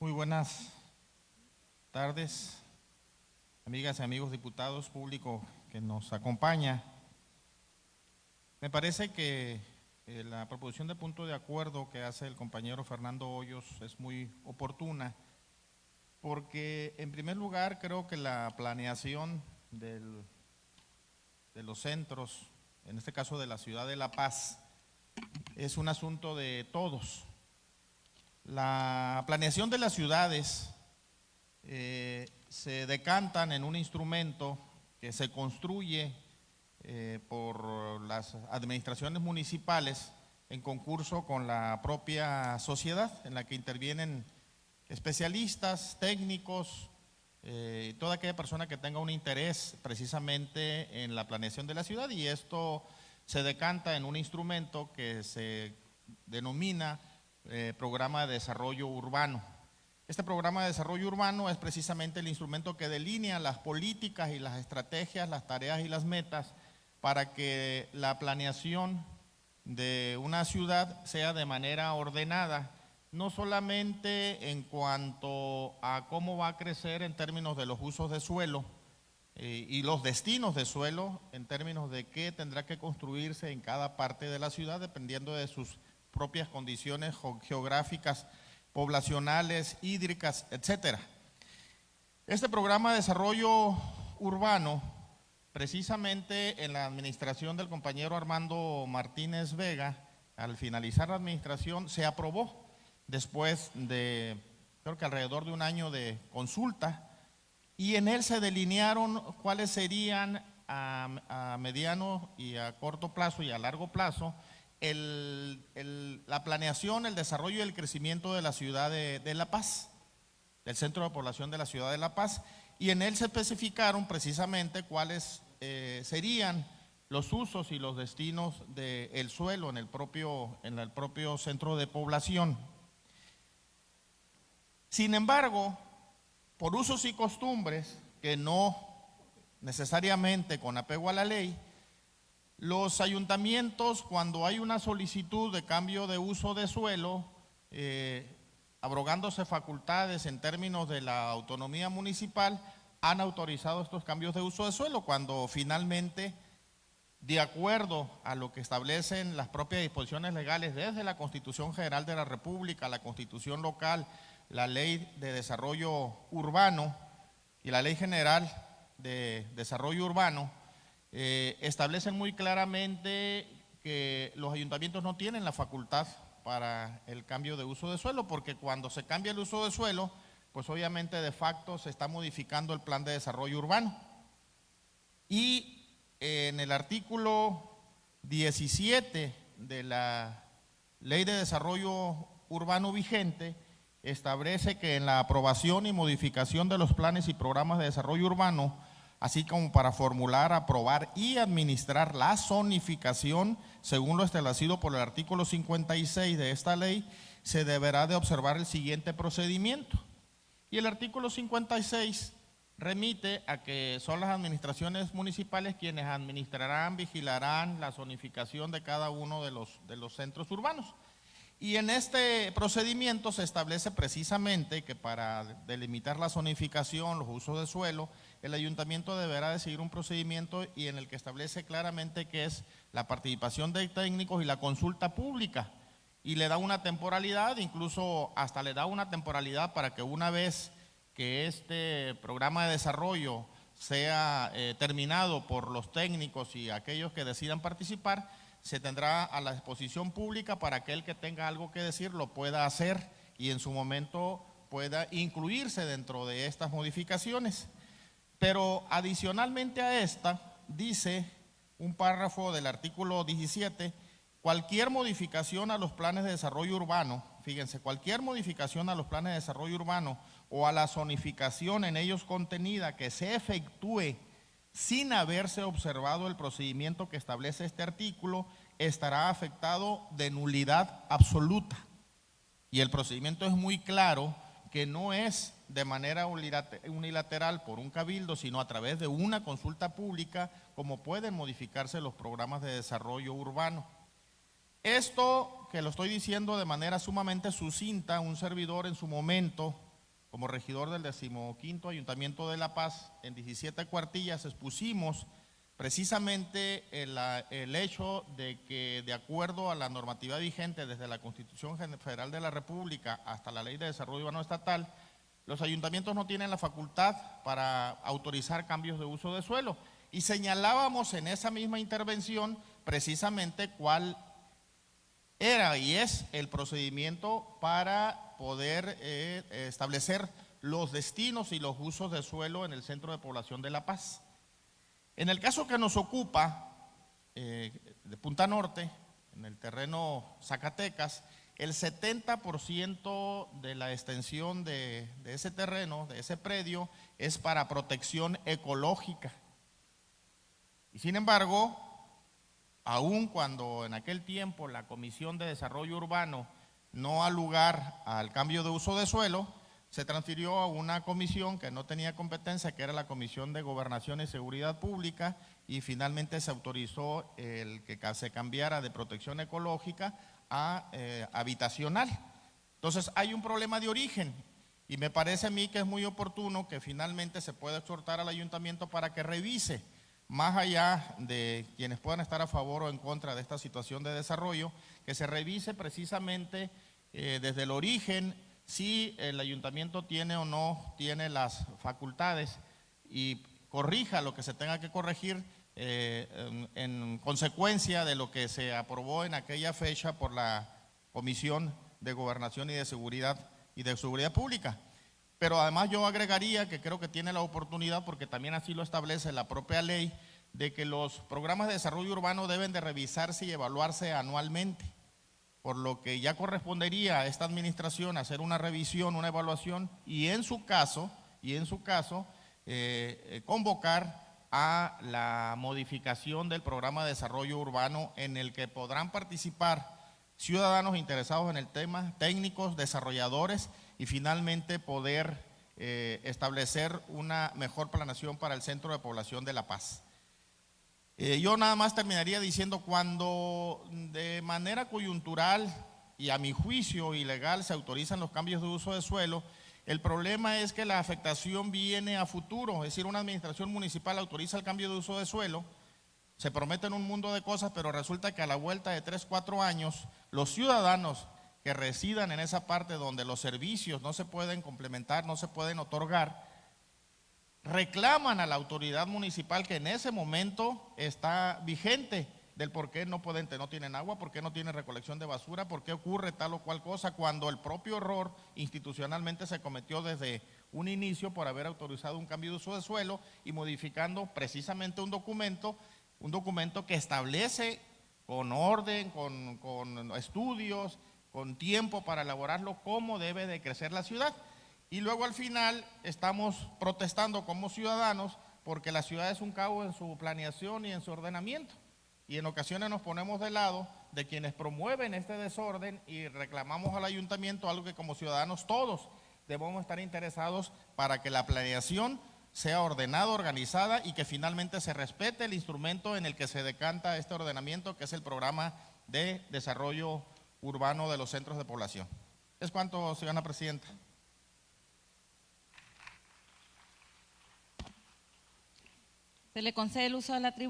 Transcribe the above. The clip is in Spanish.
Muy buenas tardes, amigas y amigos diputados, público que nos acompaña. Me parece que la proposición de punto de acuerdo que hace el compañero Fernando Hoyos es muy oportuna, porque en primer lugar creo que la planeación de los centros, en este caso de la ciudad de La Paz, es un asunto de todos. La planeación de las ciudades se decantan en un instrumento que se construye por las administraciones municipales en concurso con la propia sociedad, en la que intervienen especialistas, técnicos, toda aquella persona que tenga un interés precisamente en la planeación de la ciudad, y esto se decanta en un instrumento que se denomina Programa de Desarrollo Urbano. Este programa de desarrollo urbano es precisamente el instrumento que delinea las políticas y las estrategias, las tareas y las metas para que la planeación de una ciudad sea de manera ordenada, no solamente en cuanto a cómo va a crecer en términos de los usos de suelo y los destinos de suelo, en términos de qué tendrá que construirse en cada parte de la ciudad, dependiendo de sus propias condiciones geográficas, poblacionales, hídricas, etcétera. Este programa de desarrollo urbano, precisamente en la administración del compañero Armando Martínez Vega, al finalizar la administración, se aprobó después de, creo que alrededor de un año de consulta, y en él se delinearon cuáles serían a mediano y a corto plazo y a largo plazo la planeación, el desarrollo y el crecimiento de la ciudad de La Paz, del centro de población de la ciudad de La Paz, y en él se especificaron precisamente cuáles serían los usos y los destinos del suelo en el propio centro de población. Sin embargo, por usos y costumbres que no necesariamente con apego a la ley, los ayuntamientos, cuando hay una solicitud de cambio de uso de suelo, abrogándose facultades en términos de la autonomía municipal, han autorizado estos cambios de uso de suelo, cuando finalmente, de acuerdo a lo que establecen las propias disposiciones legales desde la Constitución General de la República, la Constitución local, la Ley de Desarrollo Urbano y la Ley General de Desarrollo Urbano, establecen muy claramente que los ayuntamientos no tienen la facultad para el cambio de uso de suelo, porque cuando se cambia el uso de suelo, pues obviamente de facto se está modificando el plan de desarrollo urbano. Y en el artículo 17 de la Ley de Desarrollo Urbano vigente, establece que en la aprobación y modificación de los planes y programas de desarrollo urbano, así como para formular, aprobar y administrar la zonificación, según lo establecido por el artículo 56 de esta ley, se deberá de observar el siguiente procedimiento. Y el artículo 56 remite a que son las administraciones municipales quienes administrarán, vigilarán la zonificación de cada uno de los centros urbanos. Y en este procedimiento se establece precisamente que para delimitar la zonificación, los usos de suelo, el ayuntamiento deberá de seguir un procedimiento y en el que establece claramente que es la participación de técnicos y la consulta pública, y le da una temporalidad, incluso hasta le da una temporalidad para que una vez que este programa de desarrollo sea terminado por los técnicos y aquellos que decidan participar, se tendrá a la exposición pública para aquel que tenga algo que decir lo pueda hacer y en su momento pueda incluirse dentro de estas modificaciones. Pero adicionalmente a esta, dice un párrafo del artículo 17, cualquier modificación a los planes de desarrollo urbano, fíjense, cualquier modificación a los planes de desarrollo urbano o a la zonificación en ellos contenida que se efectúe sin haberse observado el procedimiento que establece este artículo, estará afectado de nulidad absoluta. Y el procedimiento es muy claro, que no es de manera unilateral por un cabildo, sino a través de una consulta pública, como pueden modificarse los programas de desarrollo urbano. Esto que lo estoy diciendo de manera sumamente sucinta, un servidor en su momento como regidor del 15º Ayuntamiento de La Paz, en 17 cuartillas expusimos precisamente el hecho de que, de acuerdo a la normativa vigente desde la Constitución Federal de la República hasta la Ley de Desarrollo Urbano Estatal, los ayuntamientos no tienen la facultad para autorizar cambios de uso de suelo. Y señalábamos en esa misma intervención precisamente cuál era y es el procedimiento para poder establecer los destinos y los usos de suelo en el centro de población de La Paz. En el caso que nos ocupa, de Punta Norte, en el terreno Zacatecas, el 70% de la extensión de ese terreno, de ese predio, es para protección ecológica. Y sin embargo, aun cuando en aquel tiempo la Comisión de Desarrollo Urbano no da lugar al cambio de uso de suelo, se transfirió a una comisión que no tenía competencia, que era la Comisión de Gobernación y Seguridad Pública, y finalmente se autorizó el que se cambiara de protección ecológica a habitacional. Entonces hay un problema de origen y me parece a mí que es muy oportuno que finalmente se pueda exhortar al ayuntamiento para que revise, más allá de quienes puedan estar a favor o en contra de esta situación de desarrollo, que se revise precisamente desde el origen si el ayuntamiento tiene o no tiene las facultades y corrija lo que se tenga que corregir en consecuencia de lo que se aprobó en aquella fecha por la Comisión de Gobernación y de Seguridad Pública. Pero además yo agregaría que creo que tiene la oportunidad, porque también así lo establece la propia ley, de que los programas de desarrollo urbano deben de revisarse y evaluarse anualmente, por lo que ya correspondería a esta administración hacer una revisión, una evaluación y en su caso convocar a la modificación del programa de desarrollo urbano, en el que podrán participar ciudadanos interesados en el tema, técnicos, desarrolladores, y finalmente poder establecer una mejor planeación para el centro de población de La Paz. Yo nada más terminaría diciendo, cuando de manera coyuntural y a mi juicio ilegal se autorizan los cambios de uso de suelo, el problema es que la afectación viene a futuro. Es decir, una administración municipal autoriza el cambio de uso de suelo, se prometen un mundo de cosas, pero resulta que a la vuelta de 3, 4 años, los ciudadanos que residan en esa parte donde los servicios no se pueden complementar, no se pueden otorgar, reclaman a la autoridad municipal que en ese momento está vigente del por qué no tienen agua, por qué no tienen recolección de basura, por qué ocurre tal o cual cosa, cuando el propio error institucionalmente se cometió desde un inicio por haber autorizado un cambio de uso de suelo y modificando precisamente un documento que establece con orden, con estudios, con tiempo para elaborarlo, cómo debe de crecer la ciudad. Y luego al final estamos protestando como ciudadanos porque la ciudad es un caos en su planeación y en su ordenamiento. Y en ocasiones nos ponemos del lado de quienes promueven este desorden y reclamamos al ayuntamiento algo que como ciudadanos todos debemos estar interesados para que la planeación sea ordenada, organizada, y que finalmente se respete el instrumento en el que se decanta este ordenamiento, que es el programa de desarrollo urbano de los centros de población. Es cuanto, señora presidenta. Se le concede el uso de la tribuna.